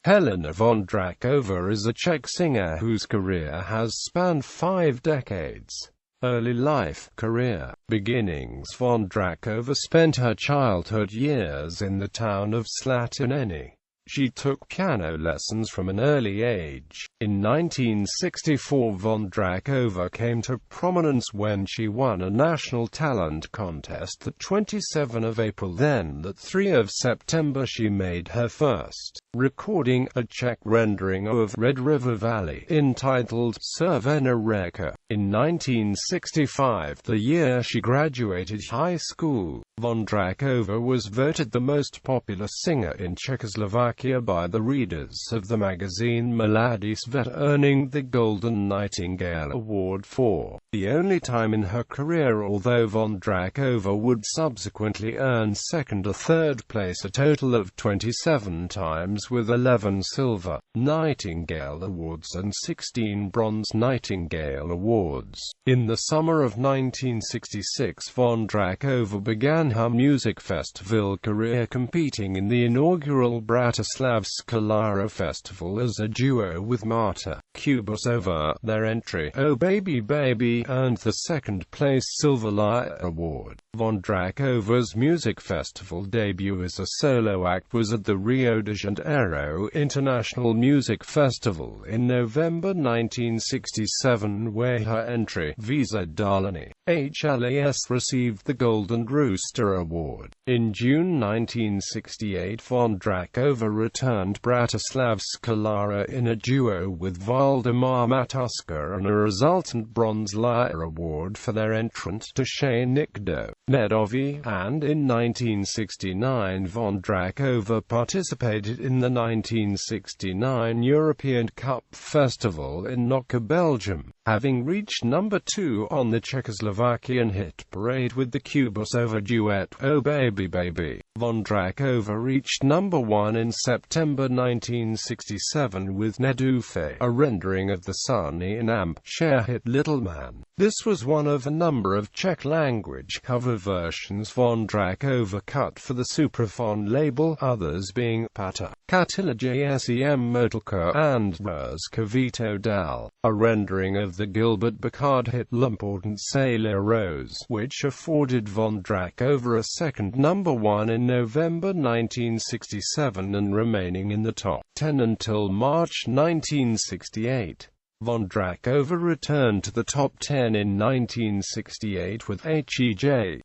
Helena Vondráčková is a Czech singer whose career has spanned 5 decades. Early life, career, beginnings. Vondráčková spent her childhood years in the town of Slatineny. She took piano lessons from an early age. In 1964, Vondráčková came to prominence when she won a national talent contest the 27th of April. Then, the 3rd of September, she made her first recording, a Czech rendering of Red River Valley, entitled Červená řeka. In 1965, the year she graduated high school, Vondráčková was voted the most popular singer in Czechoslovakia by the readers of the magazine Mladý Svět, earning the Golden Nightingale Award for the only time in her career, although Vondráčková would subsequently earn second or third place a total of 27 times, with 11 Silver Nightingale Awards and 16 Bronze Nightingale Awards. In the summer of 1966, Vondráčková began her music festival career, competing in the inaugural Bratislavská Lyra Festival as a duo with Marta Kubasová. Their entry, "Oh Baby Baby," earned the second-place Silver Lyra Award. Vondráčková's music festival debut as a solo act was at the Rio de Janeiro International Music Festival in November 1967, where her entry, "Visa Dálení HLAS," received the Golden Rooster Award. In June 1968, Vondráčková returned Bratislavská Lyra in a duo with Valdemar Matuska, and a resultant Bronze Lyra Award for their entrant to Še Nikdo Nedoví, and in 1969 Vondráčková participated in the 1969 European Cup Festival in Knokke, Belgium, having reached number 2 on the Czechoslovakian hit parade with the Kubasová duet "Oh Baby Baby." Vondráčková reached number 1 in September 1967 with Nedufe, a rendering of the Sunny and Amp Cher hit "Little Man." This was one of a number of Czech-language cover versions Vondráčková cut for the Supraphon label, others being "Pata Katila Jsem Motelka" and "Řkovito Dal," a rendering of the Gilbert Bacard hit "L'Important C'est la Rose," which afforded Vondráčková a second number 1 in November 1967 and remaining in the top 10 until March 1968. Vondráčková returned to the top 10 in 1968 with Hej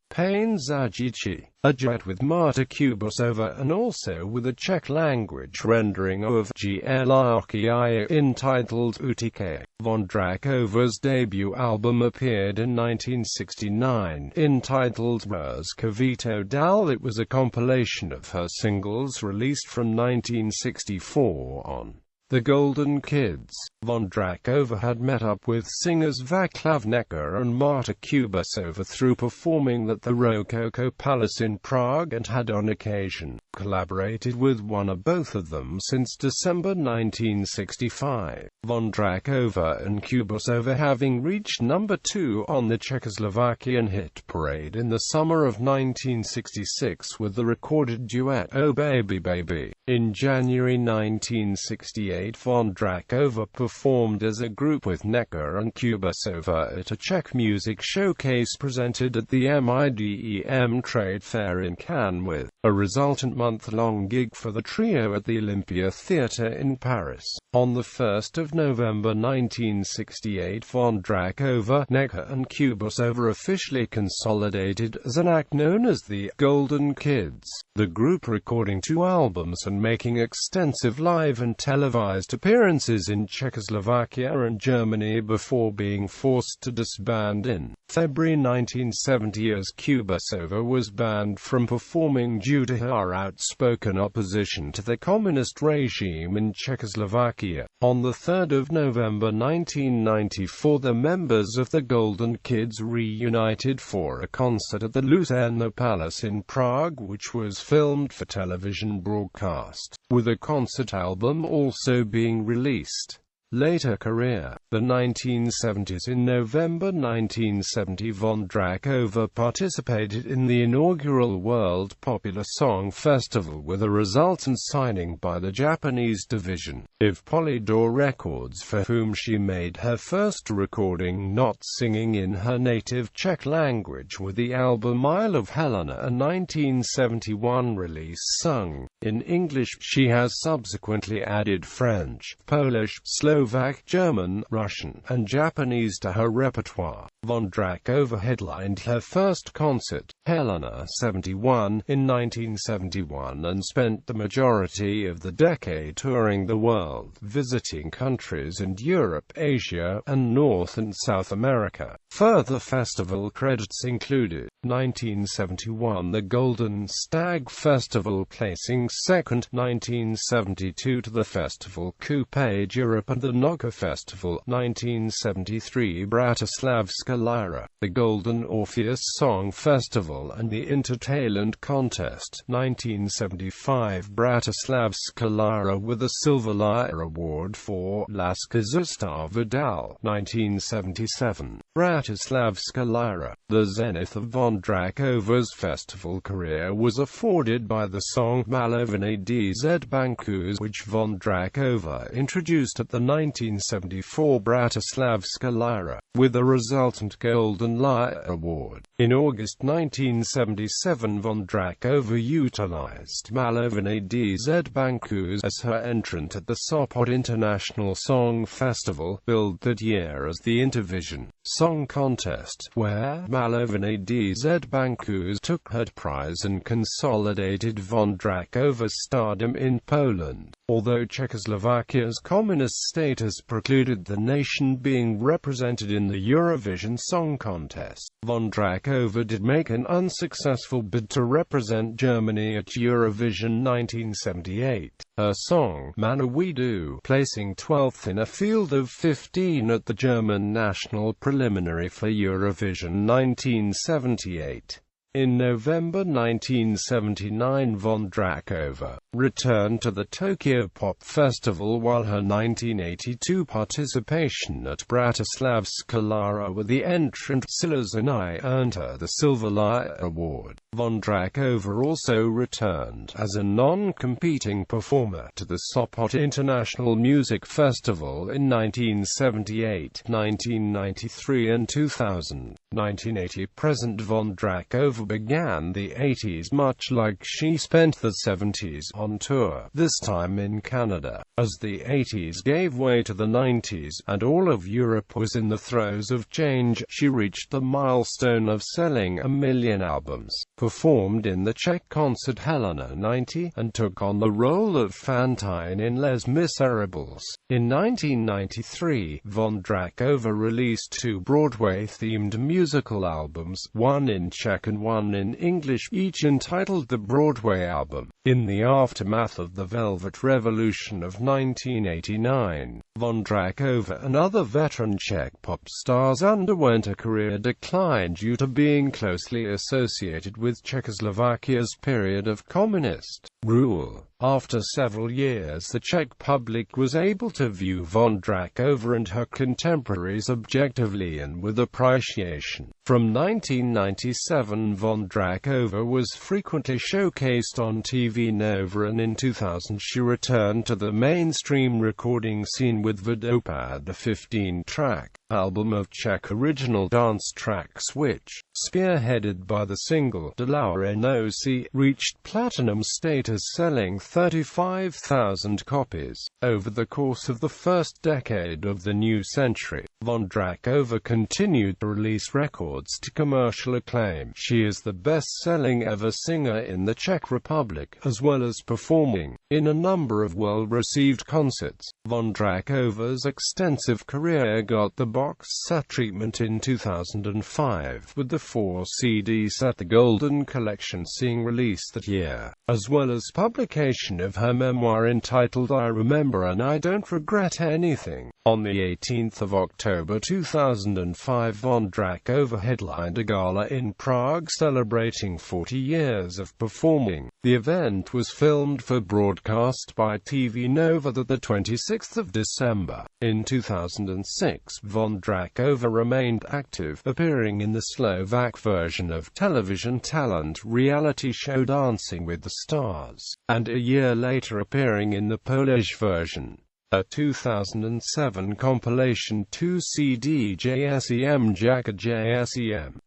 Pain Zajici, a duet with Marta Kubasová, and also with a Czech-language rendering of Glrki entitled Utíkej. Vondráčková's debut album appeared in 1969, entitled Řkovito Dal. It was a compilation of her singles released from 1964 on The Golden Kids. Vondráčková had met up with singers Václav Necker and Marta Kubasová through performing at the Rococo Palace in Prague, and had on occasion collaborated with one or both of them since December 1965. Vondráčková and Kubasová having reached number 2 on the Czechoslovakian hit parade in the summer of 1966 with the recorded duet "Oh Baby Baby." In January 1968, Vondráčková performed as a group with Necker and Kubasová at a Czech music showcase presented at the MIDEM trade fair in Cannes, with a resultant month-long gig for the trio at the Olympia Theatre in Paris. On the 1st of November 1968, Vondráčková, Necker and Kubasová officially consolidated as an act known as the Golden Kids, the group recording 2 albums and making extensive live and televised appearances in Czechoslovakia and Germany before being forced to disband in February 1970 as Kubasová was banned from performing due to her outspoken opposition to the communist regime in Czechoslovakia. On the 3rd of November 1994, the members of the Golden Kids reunited for a concert at the Lucerna Palace in Prague, which was filmed for television broadcast, with a concert album also being released. Later career. The 1970s. In November 1970, Vondráčková participated in the inaugural World Popular Song Festival with a resultant signing by the Japanese division of Polydor Records, for whom she made her first recording not singing in her native Czech language with the album Isle of Helena, a 1971 release sung in English. She has subsequently added French, Polish, Slovak, German, Russian, and Japanese to her repertoire. Vondráčková headlined her first concert, Helena 71, in 1971 and spent the majority of the decade touring the world, visiting countries in Europe, Asia, and North and South America. Further festival credits included 1971 the Golden Stag Festival, placing second, 1972 to the Festival Coupe Europe and the Noga Festival, 1973 Bratislavska Lyra, the Golden Orpheus Song Festival and the Intertalent Contest, 1975 Bratislavska Lyra with a Silver Lyre Award for Láska zůstává dál, 1977 Bratislavska Lyra. The zenith of Vondráčková's festival career was afforded by the song Malovany DZ Bankus, which Vondráčková introduced at the 1974 Bratislavska Lyra, with a resultant Golden Lyre Award. In August 1977, Vondráčková utilized Malovany DZ Bankus as her entrant at the Sopot International Song Festival, billed that year as the Intervision Song Contest, where Malovany DZ Bankus took her prize and consolidated Vondráčková's stardom in Poland. Although Czechoslovakia's communist status precluded the nation being represented in the Eurovision Song Contest, Vondráčková did make an unsuccessful bid to represent Germany at Eurovision 1978. Her song, Mana We Do, placing 12th in a field of 15 at the German national preliminary for Eurovision 1978. In November 1979, Vondráčková returned to the Tokyo Pop Festival, while her 1982 participation at Bratislavska Lyra with the entrant Silazani earned her the Silver Lyre Award. Vondráčková also returned as a non-competing performer to the Sopot International Music Festival in 1978, 1993 and 2000. 1980-present. Vondráčková began the 80s much like she spent the 70s on tour, this time in Canada. As the 80s gave way to the 90s, and all of Europe was in the throes of change, she reached the milestone of selling 1 million albums, performed in the Czech concert Helena 90, and took on the role of Fantine in Les Miserables. In 1993, Vondráčková released 2 Broadway-themed musical albums, one in Czech and one in English, each entitled The Broadway Album. In the aftermath of the Velvet Revolution of 1989, Vondráčková and other veteran Czech pop stars underwent a career decline due to being closely associated with Czechoslovakia's period of communist rule. After several years, the Czech public was able to view Vondráčková and her contemporaries objectively and with appreciation. From 1997, Vondráčková was frequently showcased on TV Nova, and in 2000 she returned to the mainstream recording scene with Vodopad, the 15-track album of Czech original dance tracks which, spearheaded by the single De la Noci, reached platinum status, selling 35,000 copies. Over the course of the first decade of the new century, Vondráčková continued to release records to commercial acclaim. She is the best-selling ever singer in the Czech Republic, as well as performing in a number of well-received concerts. Vondráčková's extensive career got the box set treatment in 2005, with the 4-CD set The Golden Collection seeing release that year, as well as publication of her memoir entitled I Remember and I Don't Regret Anything. On the 18th of October 2005, Vondráčková headlined a gala in Prague celebrating 40 years of performing. The event was filmed for broadcast by TV Nova the 26th of December. In 2006, Vondráčková remained active, appearing in the Slovak version of television talent reality show Dancing with the Stars, and a year later appearing in the Polish version. A 2007 compilation 2-CD JSEM Jaka JSEM.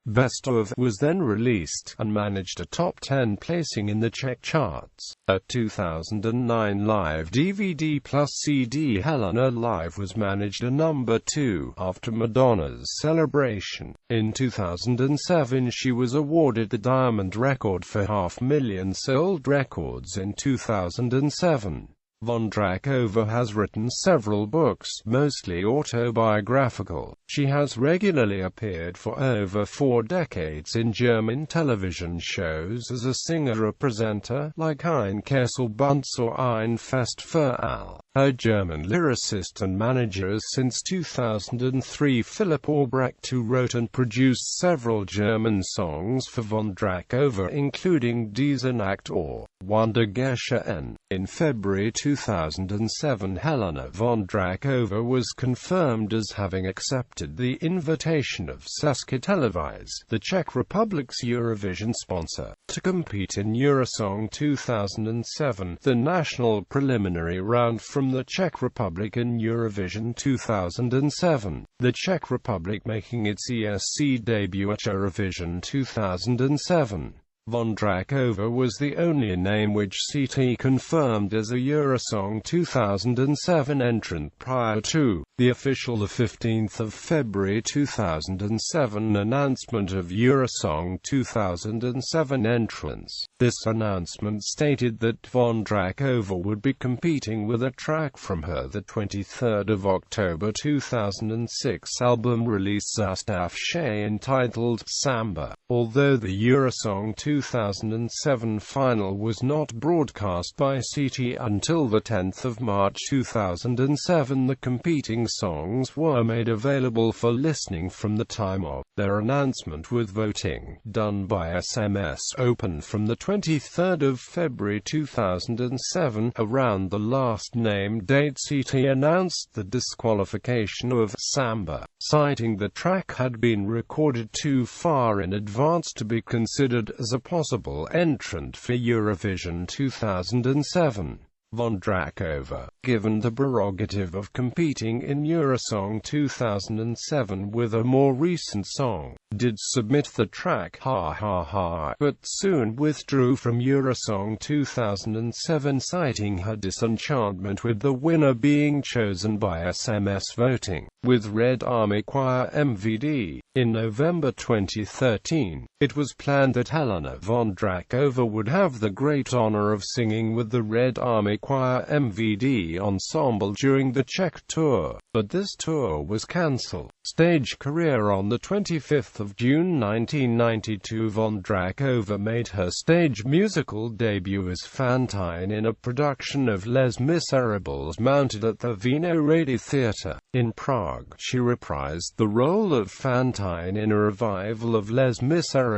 Best of was then released, and managed a top 10 placing in the Czech charts. A 2009 live DVD plus CD Helena Live was managed a number 2, after Madonna's Celebration. In 2007 she was awarded the Diamond Record for 500,000 sold records in 2007. Vondráčková has written several books, mostly autobiographical. She has regularly appeared for over 4 decades in German television shows as a singer or presenter, like Ein Kesselbunz or Ein Fest für alle. Her German lyricist and manager is since 2003 Philipp Albrecht, who wrote and produced several German songs for Vondráčková, including Diese Nacht or Wunder geschehen. In February 2007, Helena Vondráčková was confirmed as having accepted the invitation of Česká televize, the Czech Republic's Eurovision sponsor, to compete in Eurosong 2007, the national preliminary round from the Czech Republic in Eurovision 2007, the Czech Republic making its ESC debut at Eurovision 2007. Vondráčková was the only name which CT confirmed as a Eurosong 2007 entrant prior to the official 15th of February 2007 announcement of Eurosong 2007 entrance. This announcement stated that Vondráčková would be competing with a track from her the 23rd of October 2006 album release Zastavše entitled Samba. Although the Eurosong 2007 final was not broadcast by CT until the 10th of March 2007, the competing songs were made available for listening from the time of their announcement, with voting done by SMS open from the 23rd of February 2007. Around the last named date, CT announced the disqualification of Samba, citing the track had been recorded too far in advance to be considered as a possible entrant for Eurovision 2007. Vondráčková, given the prerogative of competing in Eurosong 2007 with a more recent song, did submit the track Ha Ha Ha, but soon withdrew from Eurosong 2007, citing her disenchantment with the winner being chosen by SMS voting, with Red Army Choir MVD. In November 2013, it was planned that Helena Vondráčková would have the great honor of singing with the Red Army Choir MVD ensemble during the Czech tour, but this tour was cancelled. Stage career. On the 25th of June 1992, Vondráčková made her stage musical debut as Fantine in a production of Les Miserables mounted at the Vino Rady Theatre in Prague. She reprised the role of Fantine in a revival of Les Miserables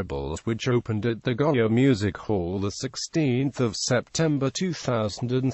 which opened at the Goya Music Hall the 16th of September 2003.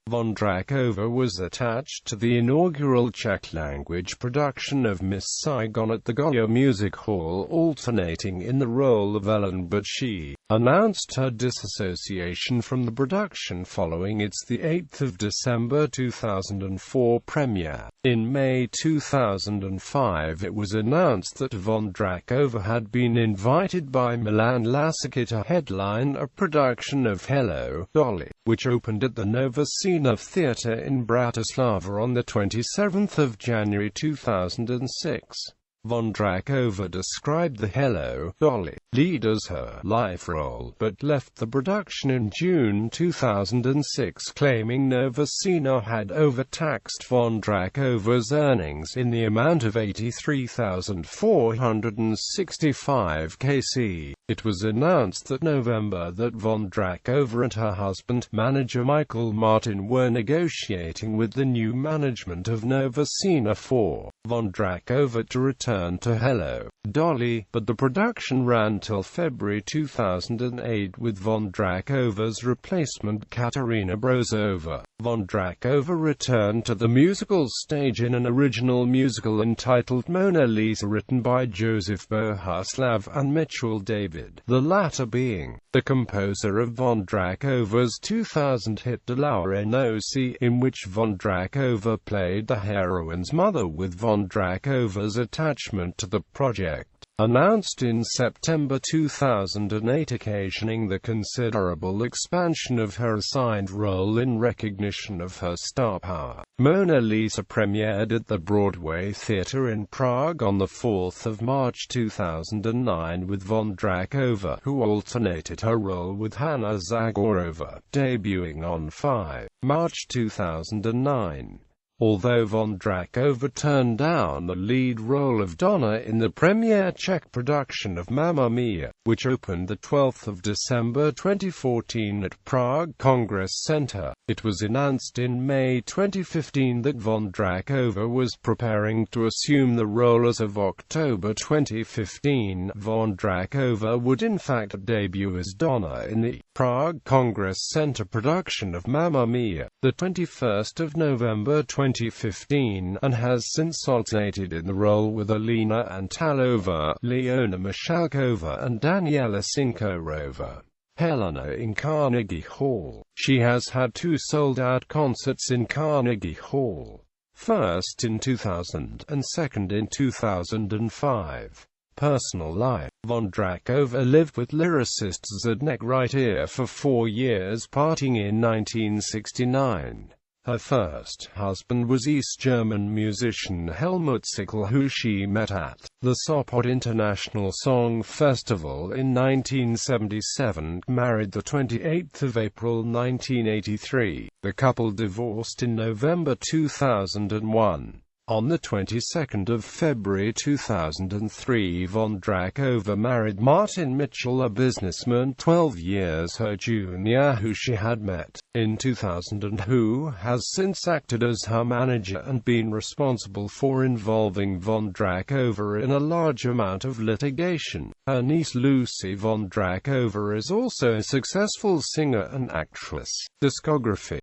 Vondráčková was attached to the inaugural Czech-language production of Miss Saigon at the Goya Music Hall, alternating in the role of Ellen, but she announced her disassociation from the production following its 8th of December 2004 premiere. In May 2005 it was announced that Vondráčková had been invited by Milan Lasica to headline a production of Hello, Dolly, which opened at the Nova Scena Theatre in Bratislava on the 27th of January 2006. Vondráčková described the Hello, Dolly lead as her life role, but left the production in June 2006, claiming Nova Scena had overtaxed Vondráčková's earnings in the amount of 83,465 kc. It was announced that November that Vondráčková and her husband, manager Michael Martin, were negotiating with the new management of Nova Scena for Vondráčková to return to Hello, Dolly, but the production ran till February 2008 with Vondráčková's replacement Kateřina Brousová. Vondráčková returned to the musical stage in an original musical entitled Mona Lisa, written by Josef Bohuslav and Mitchell David, the latter being the composer of Vondráčková's 2000 hit De la Noci, in which Vondráčková played the heroine's mother, with Vondráčková's attachment to the project announced in September 2008, occasioning the considerable expansion of her assigned role in recognition of her star power. Mona Lisa premiered at the Broadway Theatre in Prague on 4 March 2009 with Vondráčková, who alternated her role with Hana Zagorova, debuting on 5 March 2009. Although Vondráčková turned down the lead role of Donna in the premiere Czech production of Mamma Mia, which opened 12 December 2014 at Prague Congress Center, it was announced in May 2015 that Vondráčková was preparing to assume the role as of October 2015. Vondráčková would in fact debut as Donna in the Prague Congress Center production of Mamma Mia, the 21st of November 2015, and has since alternated in the role with Helena Antalova, Leona Mishalkova and Daniela Sinkorova. Helena in Carnegie Hall. She has had 2 sold-out concerts in Carnegie Hall, first in 2000 and second in 2005. Personal life. Vondráčková lived with lyricist Zdeněk Rytier for 4 years, parting in 1969. Her first husband was East German musician Helmut Zickel, who she met at the Sopot International Song Festival in 1977, married 28 April 1983. The couple divorced in November 2001. On the 22nd of February 2003, Vondráčková married Martin Mitchell, a businessman 12 years her junior, who she had met in 2000 and who has since acted as her manager and been responsible for involving Vondráčková in a large amount of litigation. Her niece Lucy Vondráčková is also a successful singer and actress. Discography.